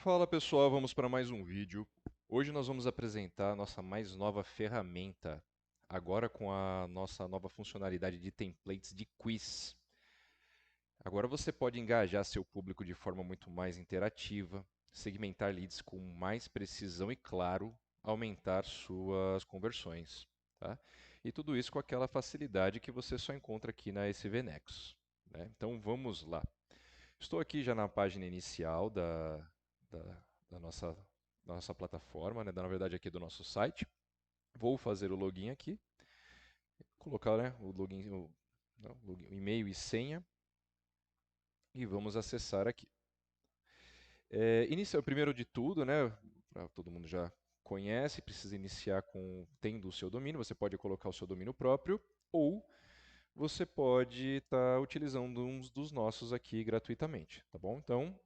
Fala pessoal, vamos para mais um vídeo. Hoje nós vamos apresentar a nossa mais nova ferramenta, agora com a nossa nova funcionalidade de templates de quiz. Agora você pode engajar seu público de forma muito mais interativa, segmentar leads com mais precisão e, claro, aumentar suas conversões, tá? E tudo isso com aquela facilidade que você só encontra aqui na SV Nexus, né? Então vamos lá. Estou aqui já na página inicial da, da nossa, da nossa plataforma, né? Na verdade aqui do nosso site. Vou fazer o login aqui, colocar, né, o login, o e-mail e senha e vamos acessar aqui. Primeiro de tudo, né, todo mundo já conhece, precisa iniciar tendo o seu domínio. Você pode colocar o seu domínio próprio ou você pode estar utilizando uns dos nossos aqui gratuitamente, tá bom? Então,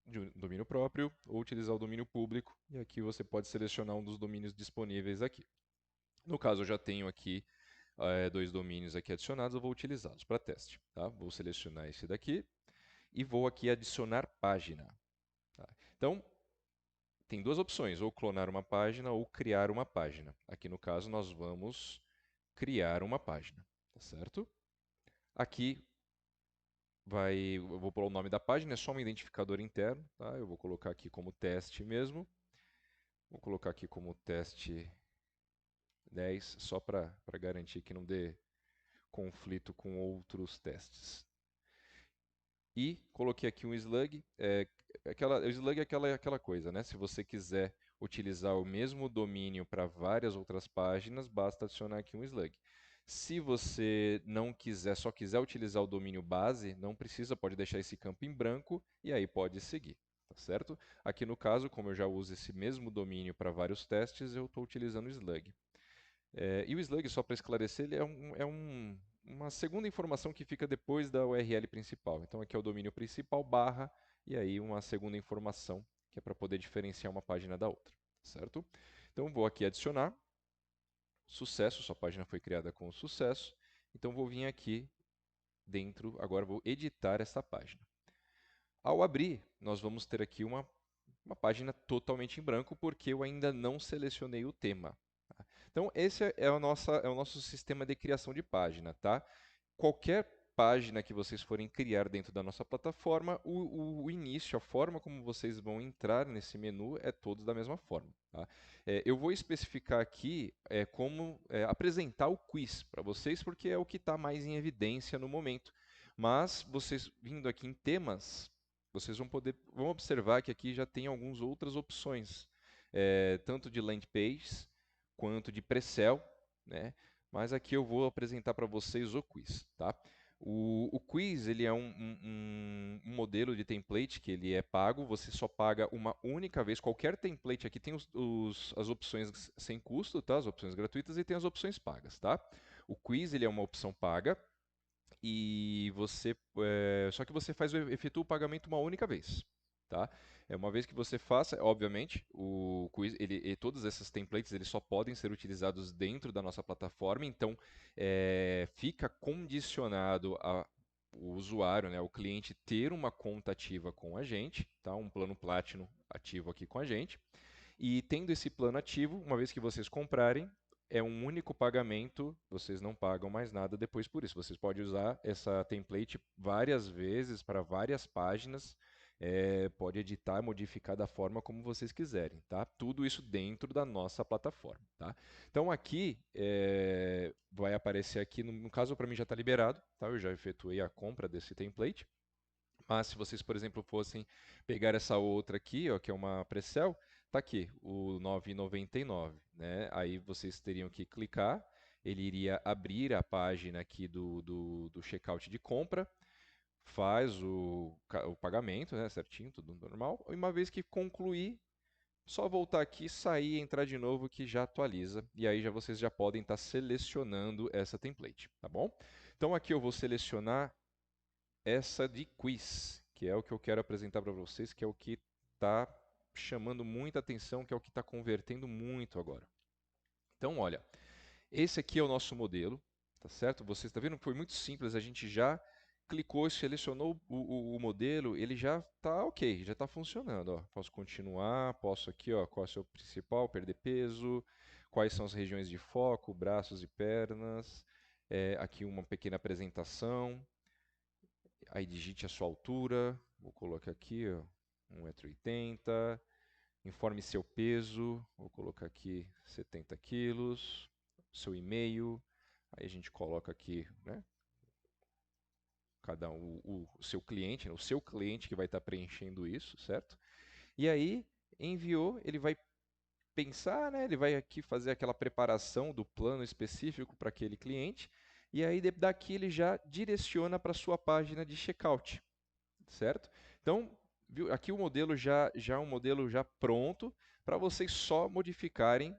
de um domínio próprio ou utilizar o domínio público, e aqui você pode selecionar um dos domínios disponíveis aqui. No caso, eu já tenho aqui dois domínios aqui adicionados, eu vou utilizá-los para teste. Tá? Vou selecionar esse daqui e vou aqui adicionar página. Tá? Então, tem duas opções, ou clonar uma página ou criar uma página. Aqui no caso, nós vamos criar uma página, tá certo? Aqui eu vou pôr o nome da página, é só um identificador interno, tá? Eu vou colocar aqui como teste mesmo. Vou colocar aqui como teste 10, só para garantir que não dê conflito com outros testes. E coloquei aqui um slug. O slug é aquela coisa, né? Se você quiser utilizar o mesmo domínio para várias outras páginas, basta adicionar aqui um slug. Se você não quiser, só quiser utilizar o domínio base, não precisa, pode deixar esse campo em branco e aí pode seguir, tá certo? Aqui no caso, como eu já uso esse mesmo domínio para vários testes, eu estou utilizando o slug. E o slug, só para esclarecer, ele uma segunda informação que fica depois da URL principal. Então aqui é o domínio principal barra e aí uma segunda informação que é para poder diferenciar uma página da outra, certo? Então vou aqui adicionar sucesso, sua página foi criada com sucesso. Então vou vir aqui dentro, agora vou editar essa página. Ao abrir, nós vamos ter aqui uma página totalmente em branco porque eu ainda não selecionei o tema. Tá? Então, esse é o nosso sistema de criação de página. Tá? Qualquer página que vocês forem criar dentro da nossa plataforma, o início, a forma como vocês vão entrar nesse menu é todo da mesma forma. Tá? Eu vou especificar aqui como apresentar o quiz para vocês, porque é o que está mais em evidência no momento. Mas vocês vindo aqui em temas, vocês vão observar que aqui já tem algumas outras opções, tanto de landing pages quanto de pre-sell, né? Mas aqui eu vou apresentar para vocês o quiz, tá? O quiz ele é um modelo de template que ele é pago, você só paga uma única vez. Qualquer template aqui tem as opções sem custo, tá? As opções gratuitas e tem as opções pagas, tá? O quiz ele é uma opção paga, e só que você efetua o pagamento uma única vez, tá? Uma vez que você faça, obviamente, o quiz, todos esses templates eles só podem ser utilizados dentro da nossa plataforma, então fica condicionado o usuário, né, o cliente ter uma conta ativa com a gente, tá? Um plano Platinum ativo aqui com a gente. E tendo esse plano ativo, uma vez que vocês comprarem, é um único pagamento, vocês não pagam mais nada depois por isso. Vocês podem usar essa template várias vezes para várias páginas, pode editar e modificar da forma como vocês quiserem, tá? Tudo isso dentro da nossa plataforma, tá? Então aqui vai aparecer aqui, no caso para mim já está liberado, tá? Eu já efetuei a compra desse template. Mas se vocês, por exemplo, fossem pegar essa outra aqui, ó, que é uma pre-sell, tá aqui, o 9,99, né? Aí vocês teriam que clicar, ele iria abrir a página aqui do checkout de compra, faz o pagamento, né, certinho, tudo normal. E uma vez que concluir, só voltar aqui, sair e entrar de novo que já atualiza. E aí vocês já podem estar selecionando essa template, tá bom? Então aqui eu vou selecionar essa de quiz, que é o que eu quero apresentar para vocês, que é o que está chamando muita atenção, que é o que está convertendo muito agora. Então, olha, esse aqui é o nosso modelo, tá certo? Vocês estão vendo que foi muito simples, a gente já clicou e selecionou o modelo, ele já está ok, já está funcionando. Ó. Posso continuar, posso aqui, ó, qual é o seu principal, perder peso, quais são as regiões de foco, braços e pernas, aqui uma pequena apresentação, aí digite a sua altura, vou colocar aqui, ó, 1,80 m, informe seu peso, vou colocar aqui 70 quilos, seu e-mail, aí a gente coloca aqui, né, cada um, o seu cliente, né, o seu cliente que vai estar preenchendo isso, certo? E aí enviou, ele vai pensar, né, ele vai aqui fazer aquela preparação do plano específico para aquele cliente, e aí daqui ele já direciona para a sua página de checkout, certo? Então, viu, aqui o modelo já é um modelo já pronto para vocês só modificarem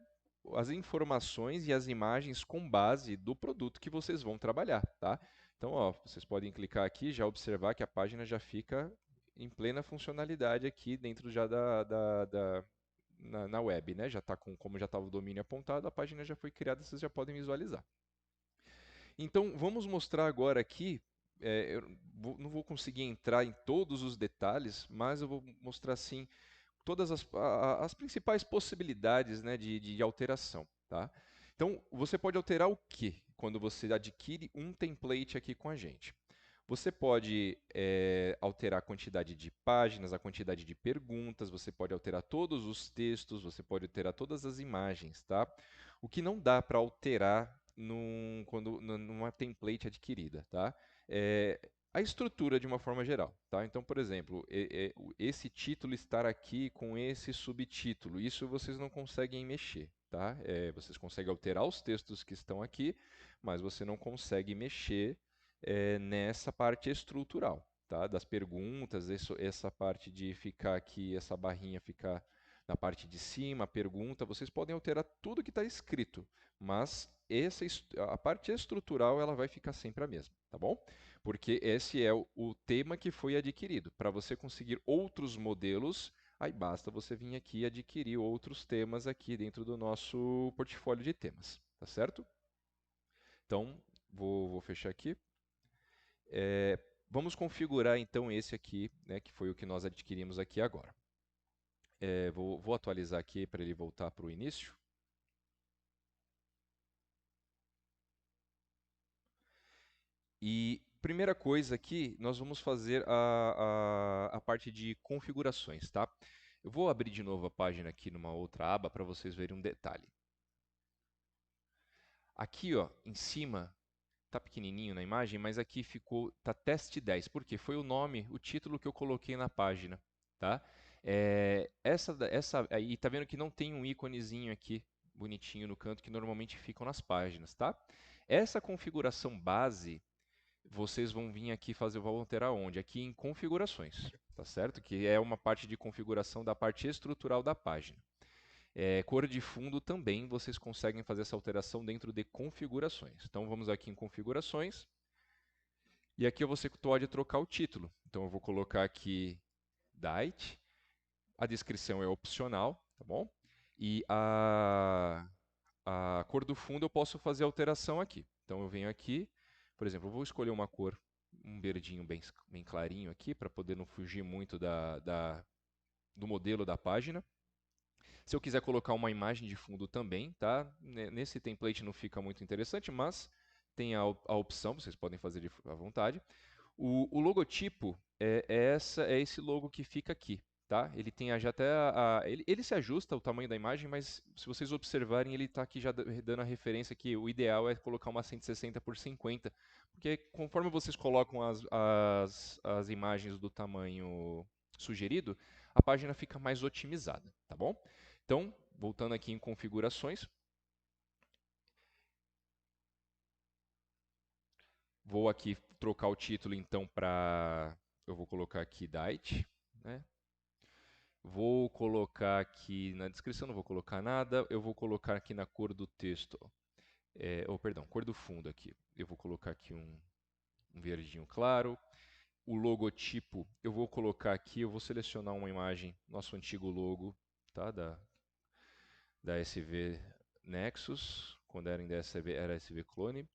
as informações e as imagens com base do produto que vocês vão trabalhar, tá? Então, ó, vocês podem clicar aqui, já observar que a página já fica em plena funcionalidade aqui dentro já na web, né? Já está como já estava o domínio apontado, a página já foi criada, vocês já podem visualizar. Então, vamos mostrar agora aqui, não vou conseguir entrar em todos os detalhes, mas eu vou mostrar assim todas as principais possibilidades, né, de alteração. Tá? Então, você pode alterar o que quando você adquire um template aqui com a gente? Você pode alterar a quantidade de páginas, a quantidade de perguntas, você pode alterar todos os textos, você pode alterar todas as imagens, tá? O que não dá para alterar numa template adquirida, tá? É a estrutura de uma forma geral, tá? Então, por exemplo, esse título estar aqui com esse subtítulo, isso vocês não conseguem mexer, tá? Vocês conseguem alterar os textos que estão aqui, mas você não consegue mexer nessa parte estrutural, tá? Das perguntas, essa parte de ficar aqui, essa barrinha ficar na parte de cima, a pergunta, vocês podem alterar tudo que está escrito, mas a parte estrutural ela vai ficar sempre a mesma, tá bom? Porque esse é o tema que foi adquirido. Para você conseguir outros modelos, aí basta você vir aqui e adquirir outros temas aqui dentro do nosso portfólio de temas, tá certo? Então, vou fechar aqui. Vamos configurar então esse aqui, né, que foi o que nós adquirimos aqui agora. Vou atualizar aqui para ele voltar para o início. E primeira coisa aqui, nós vamos fazer a parte de configurações, tá? Eu vou abrir de novo a página aqui numa outra aba para vocês verem um detalhe. Aqui, ó, em cima, tá pequenininho na imagem, mas aqui tá teste 10, porque foi o nome, o título que eu coloquei na página, tá? Aí tá vendo que não tem um íconezinho aqui bonitinho no canto que normalmente ficam nas páginas, tá? Essa configuração base vocês vão vir aqui vão alterar onde? Aqui em configurações, tá certo? Que é uma parte de configuração da parte estrutural da página. Cor de fundo também vocês conseguem fazer essa alteração dentro de configurações. Então vamos aqui em configurações e aqui você pode trocar o título. Então eu vou colocar aqui Date, a descrição é opcional, tá bom? E a cor do fundo eu posso fazer alteração aqui. Então eu venho aqui, por exemplo, eu vou escolher uma cor, um verdinho bem clarinho aqui, para poder não fugir muito do modelo da página. Se eu quiser colocar uma imagem de fundo também, tá? Nesse template não fica muito interessante, mas tem a opção, vocês podem fazer à vontade. O logotipo é esse logo que fica aqui, tá? Ele tem já até ele se ajusta o tamanho da imagem, mas se vocês observarem, ele está aqui já dando a referência que o ideal é colocar uma 160 por 50, porque conforme vocês colocam as imagens do tamanho sugerido, a página fica mais otimizada, tá bom? Então, voltando aqui em configurações, vou aqui trocar o título então para, eu vou colocar aqui Date, né? Vou colocar aqui na descrição, não vou colocar nada, eu vou colocar aqui na cor do texto, perdão, cor do fundo aqui. Eu vou colocar aqui um verdinho claro. O logotipo, eu vou colocar aqui, eu vou selecionar uma imagem, nosso antigo logo, tá? Da SV Nexus, quando era ainda SV, era SV Clone.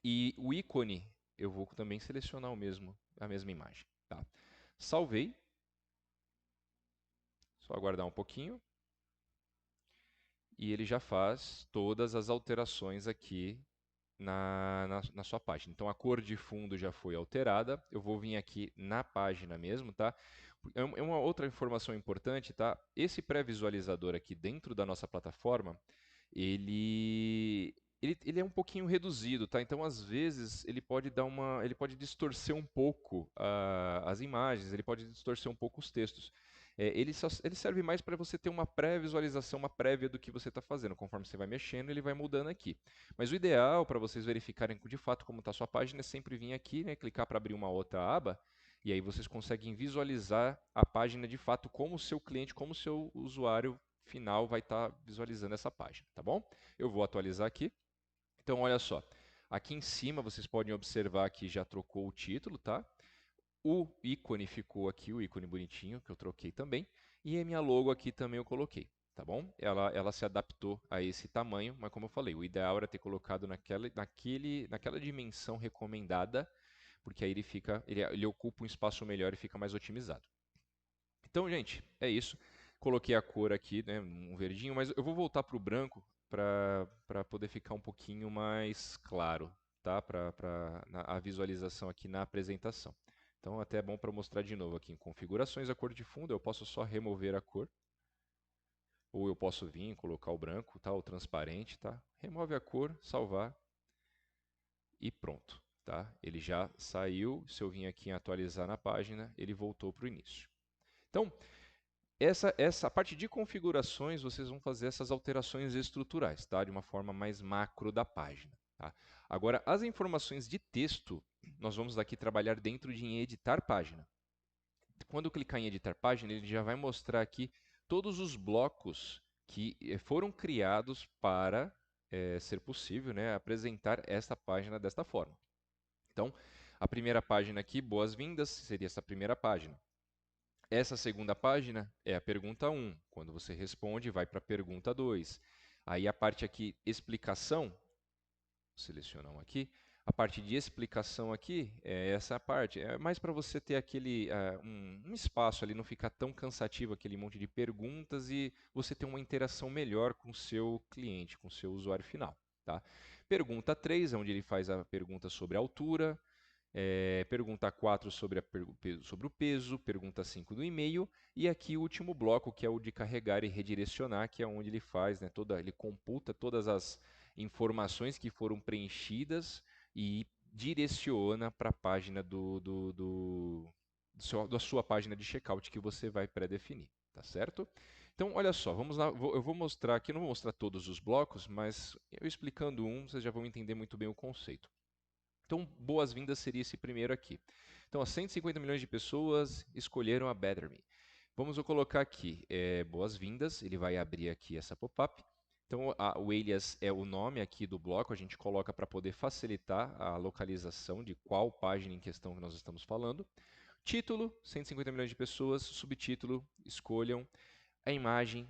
E o ícone eu vou também selecionar a mesma imagem. Tá? Salvei. Só aguardar um pouquinho. E ele já faz todas as alterações aqui na sua página. Então a cor de fundo já foi alterada. Eu vou vir aqui na página mesmo, tá? É uma outra informação importante, tá? Esse pré-visualizador aqui dentro da nossa plataforma, ele é um pouquinho reduzido, tá? Então às vezes ele pode distorcer um pouco as imagens, ele pode distorcer um pouco os textos. Ele serve mais para você ter uma pré-visualização, uma prévia do que você está fazendo. Conforme você vai mexendo, ele vai mudando aqui. Mas o ideal para vocês verificarem de fato como está a sua página é sempre vir aqui, né, clicar para abrir uma outra aba, e aí vocês conseguem visualizar a página de fato como o seu cliente, como o seu usuário final vai estar visualizando essa página, tá bom? Eu vou atualizar aqui. Então, olha só. Aqui em cima vocês podem observar que já trocou o título, tá? O ícone ficou aqui, o ícone bonitinho, que eu troquei também. E a minha logo aqui também eu coloquei, tá bom? Ela se adaptou a esse tamanho, mas como eu falei, o ideal era ter colocado naquela dimensão recomendada, porque aí ele ocupa um espaço melhor e fica mais otimizado. Então, gente, é isso. Coloquei a cor aqui, né, um verdinho, mas eu vou voltar para o branco para poder ficar um pouquinho mais claro, tá? Para a visualização aqui na apresentação. Então, até é bom para mostrar de novo aqui em configurações, a cor de fundo, eu posso só remover a cor, ou eu posso vir e colocar o branco, tá? O transparente, tá? Remove a cor, salvar e pronto, tá? Ele já saiu, se eu vim aqui em atualizar na página, ele voltou para o início. Então, essa parte de configurações, vocês vão fazer essas alterações estruturais, tá? De uma forma mais macro da página. Tá? Agora, as informações de texto, nós vamos aqui trabalhar dentro de em editar página. Quando eu clicar em editar página, ele já vai mostrar aqui todos os blocos que foram criados para ser possível, né, apresentar esta página desta forma. Então, a primeira página aqui, boas-vindas, seria essa primeira página. Essa segunda página é a pergunta 1. Quando você responde, vai para a pergunta 2. Aí a parte aqui, explicação, selecionar um aqui. A parte de explicação aqui é essa parte. É mais para você ter um espaço ali, não ficar tão cansativo aquele monte de perguntas e você ter uma interação melhor com o seu cliente, com o seu usuário final. Tá? Pergunta 3 é onde ele faz a pergunta sobre a altura. Pergunta 4 sobre o peso, pergunta 5 do e-mail, e aqui o último bloco, que é o de carregar e redirecionar, que é onde ele faz, né, ele computa todas as informações que foram preenchidas e direciona para a página da sua página de checkout que você vai pré-definir, tá certo? Então, olha só, vamos lá, eu vou mostrar aqui, não vou mostrar todos os blocos, mas eu explicando vocês já vão entender muito bem o conceito. Então, boas-vindas seria esse primeiro aqui. Então, 150 milhões de pessoas escolheram a Better Me. Vamos colocar aqui, boas-vindas, ele vai abrir aqui essa pop-up. Então, o alias é o nome aqui do bloco, a gente coloca para poder facilitar a localização de qual página em questão que nós estamos falando. Título, 150 milhões de pessoas, subtítulo, escolham a imagem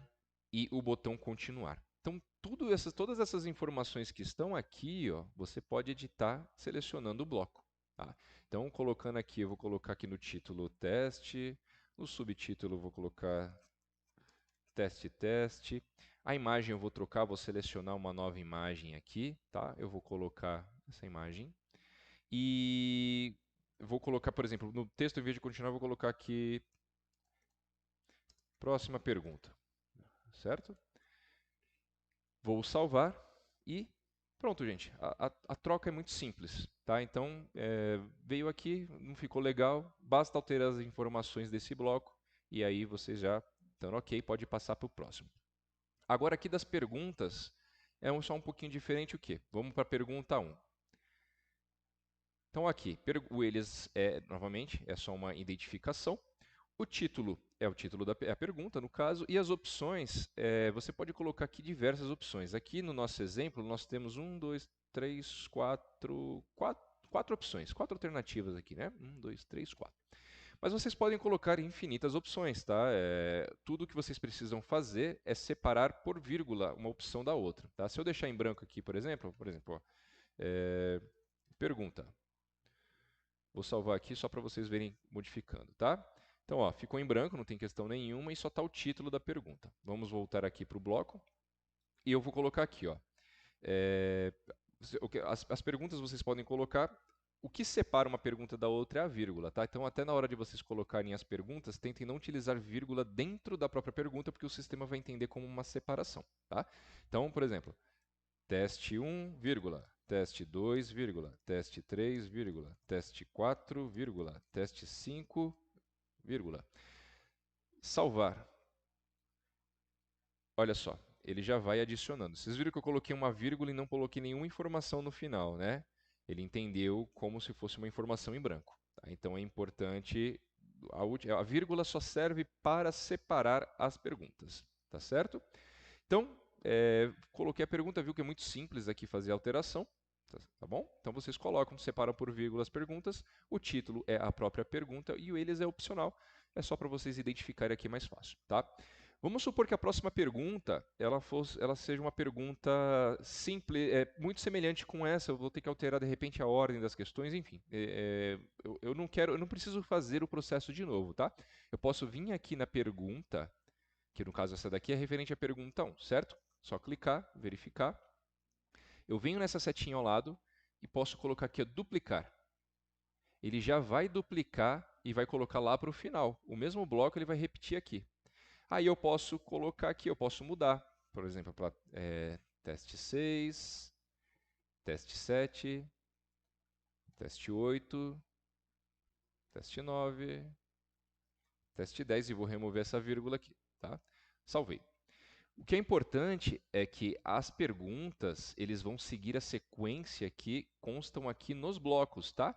e o botão continuar. Então, todas essas informações que estão aqui, ó, você pode editar selecionando o bloco. Tá? Então, colocando aqui, eu vou colocar aqui no título teste, no subtítulo eu vou colocar teste, teste. A imagem eu vou trocar, vou selecionar uma nova imagem aqui, tá? Eu vou colocar essa imagem. E vou colocar, por exemplo, no texto, em vez de continuar, eu vou colocar aqui próxima pergunta, certo? Vou salvar e pronto, gente. A troca é muito simples, tá? Então, veio aqui, não ficou legal, basta alterar as informações desse bloco e aí vocês já estão ok, pode passar para o próximo. Agora aqui das perguntas, só um pouquinho diferente o quê? Vamos para a pergunta 1. Então aqui, o eles novamente, é só uma identificação. O título é o título é a pergunta, no caso, e as opções, você pode colocar aqui diversas opções. Aqui no nosso exemplo, nós temos 1, 2, 3, 4, 4 opções, 4 alternativas aqui, né? 1, 2, 3, 4. Mas vocês podem colocar infinitas opções, tá? Tudo que vocês precisam fazer é separar por vírgula uma opção da outra, tá? Se eu deixar em branco aqui, por exemplo, ó, pergunta. Vou salvar aqui só para vocês verem modificando, tá? Então, ó, ficou em branco, não tem questão nenhuma e só está o título da pergunta. Vamos voltar aqui para o bloco e eu vou colocar aqui, ó. É, as perguntas vocês podem colocar. O que separa uma pergunta da outra é a vírgula, tá? Então, até na hora de vocês colocarem as perguntas, tentem não utilizar vírgula dentro da própria pergunta, porque o sistema vai entender como uma separação, tá? Então, por exemplo, teste 1, vírgula, teste 2, vírgula, teste 3, vírgula, teste 4, vírgula, teste 5, vírgula. Salvar. Olha só, ele já vai adicionando. Vocês viram que eu coloquei uma vírgula e não coloquei nenhuma informação no final, né? Ele entendeu como se fosse uma informação em branco, tá? Então é importante, a vírgula só serve para separar as perguntas, tá certo? Então, coloquei a pergunta, viu que é muito simples aqui fazer a alteração, tá bom? Então vocês colocam, separam por vírgula as perguntas, o título é a própria pergunta e o eles é opcional, é só para vocês identificarem aqui mais fácil, tá? Vamos supor que a próxima pergunta ela seja uma pergunta simples, muito semelhante com essa. Eu vou ter que alterar de repente a ordem das questões, enfim. Eu não quero, eu não preciso fazer o processo de novo, tá? Eu posso vir aqui na pergunta, que no caso essa daqui é referente à pergunta 1, certo? Só clicar, verificar. Eu venho nessa setinha ao lado e posso colocar aqui duplicar. Ele já vai duplicar e vai colocar lá para o final. O mesmo bloco ele vai repetir aqui. Aí eu posso colocar aqui, eu posso mudar. Por exemplo, para teste 6, teste 7, teste 8, teste 9, teste 10 e vou remover essa vírgula aqui, tá? Salvei. O que é importante é que as perguntas, eles vão seguir a sequência que constam aqui nos blocos, tá?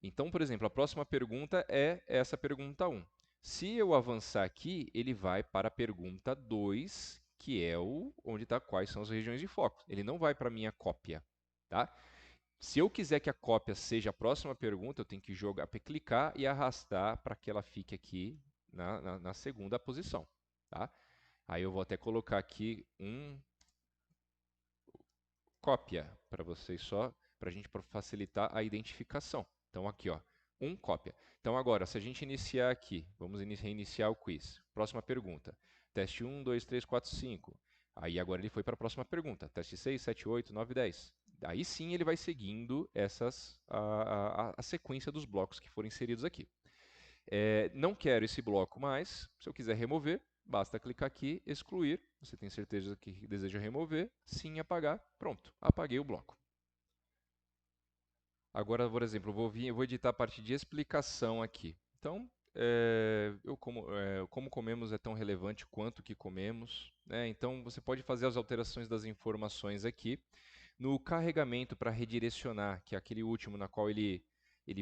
Então, por exemplo, a próxima pergunta é essa pergunta 1. Se eu avançar aqui, ele vai para a pergunta 2, que é onde está quais são as regiões de foco. Ele não vai para a minha cópia, tá? Se eu quiser que a cópia seja a próxima pergunta, eu tenho que clicar e arrastar para que ela fique aqui na segunda posição, tá? Aí eu vou até colocar aqui cópia para vocês só, para a gente facilitar a identificação. Então aqui, ó, cópia. Então agora, se a gente iniciar aqui, vamos reiniciar o quiz. Próxima pergunta. Teste 1, 2, 3, 4, 5. Aí agora ele foi para a próxima pergunta. Teste 6, 7, 8, 9, 10. Aí sim ele vai seguindo a sequência dos blocos que foram inseridos aqui. Não quero esse bloco mais. Se eu quiser remover, basta clicar aqui, excluir. Você tem certeza que deseja remover? Sim, apagar. Pronto, apaguei o bloco. Agora, por exemplo, eu vou editar a parte de explicação aqui. Então, como comemos é tão relevante quanto o que comemos, né? Então, você pode fazer as alterações das informações aqui. No carregamento para redirecionar, que é aquele último na qual ele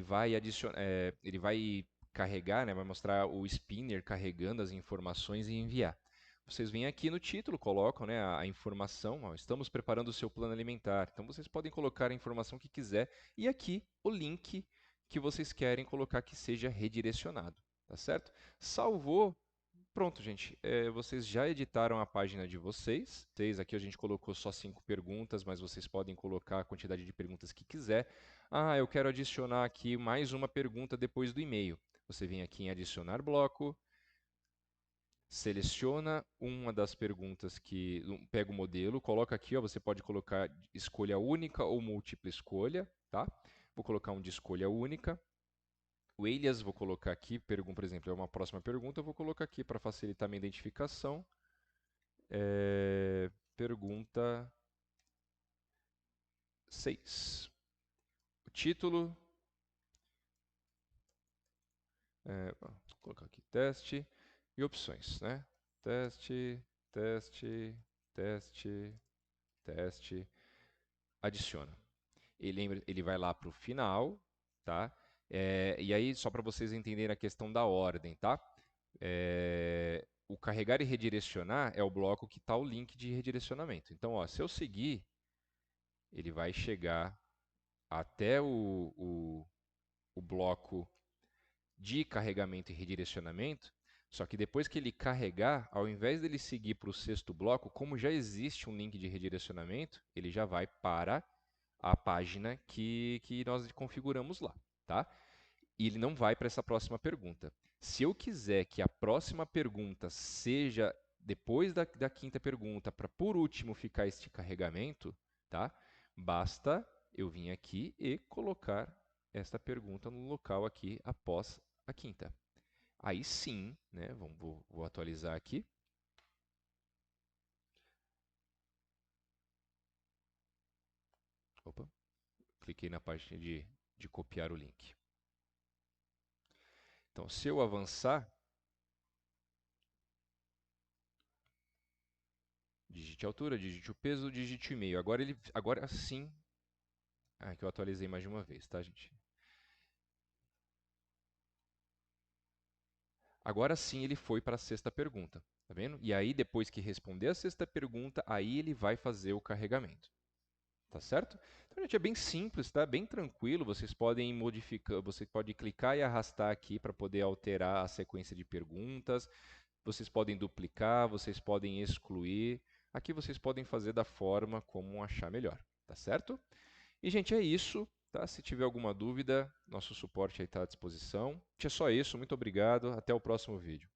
vai adicionar, ele vai carregar, né, vai mostrar o spinner carregando as informações e enviar. Vocês vêm aqui no título, colocam, né, a informação, ó, estamos preparando o seu plano alimentar. Então vocês podem colocar a informação que quiser e aqui o link que vocês querem colocar que seja redirecionado, tá certo? Salvou. Pronto, gente. Vocês já editaram a página de vocês. Aqui a gente colocou só 5 perguntas, mas vocês podem colocar a quantidade de perguntas que quiser. Ah, eu quero adicionar aqui mais uma pergunta depois do e-mail. Você vem aqui em adicionar bloco, seleciona uma das perguntas pega o modelo, coloca aqui, ó, você pode colocar escolha única ou múltipla escolha, tá? Vou colocar um de escolha única. O alias vou colocar aqui, por exemplo, é uma próxima pergunta, eu vou colocar aqui para facilitar a minha identificação. Pergunta 6. O título, vou colocar aqui teste e opções, né? Teste, teste, teste, teste, adiciona. Ele vai lá para o final, tá? E aí, só para vocês entenderem a questão da ordem, tá? O carregar e redirecionar é o bloco que está o link de redirecionamento. Então, ó, se eu seguir, ele vai chegar até o bloco de carregamento e redirecionamento, só que depois que ele carregar, ao invés dele seguir para o sexto bloco, como já existe um link de redirecionamento, ele já vai para a página que nós configuramos lá, tá? e ele não vai para essa próxima pergunta. Se eu quiser que a próxima pergunta seja depois da quinta pergunta, para por último ficar este carregamento, tá? Basta eu vir aqui e colocar esta pergunta no local aqui após a quinta. Aí sim, né? Vou atualizar aqui. Opa, cliquei na página de copiar o link. Então, se eu avançar, digite a altura, digite o peso, digite o e-mail. Agora sim. Ah, que eu atualizei mais de uma vez, tá, gente? Agora sim ele foi para a sexta pergunta, tá vendo? E aí, depois que responder a sexta pergunta, aí ele vai fazer o carregamento. Tá certo? Então, gente, é bem simples, tá? Bem tranquilo. Vocês podem modificar, você pode clicar e arrastar aqui para poder alterar a sequência de perguntas. Vocês podem duplicar, vocês podem excluir. Aqui vocês podem fazer da forma como achar melhor, tá certo? E, gente, é isso, tá? Se tiver alguma dúvida, nosso suporte aí está à disposição. É só isso, muito obrigado, até o próximo vídeo.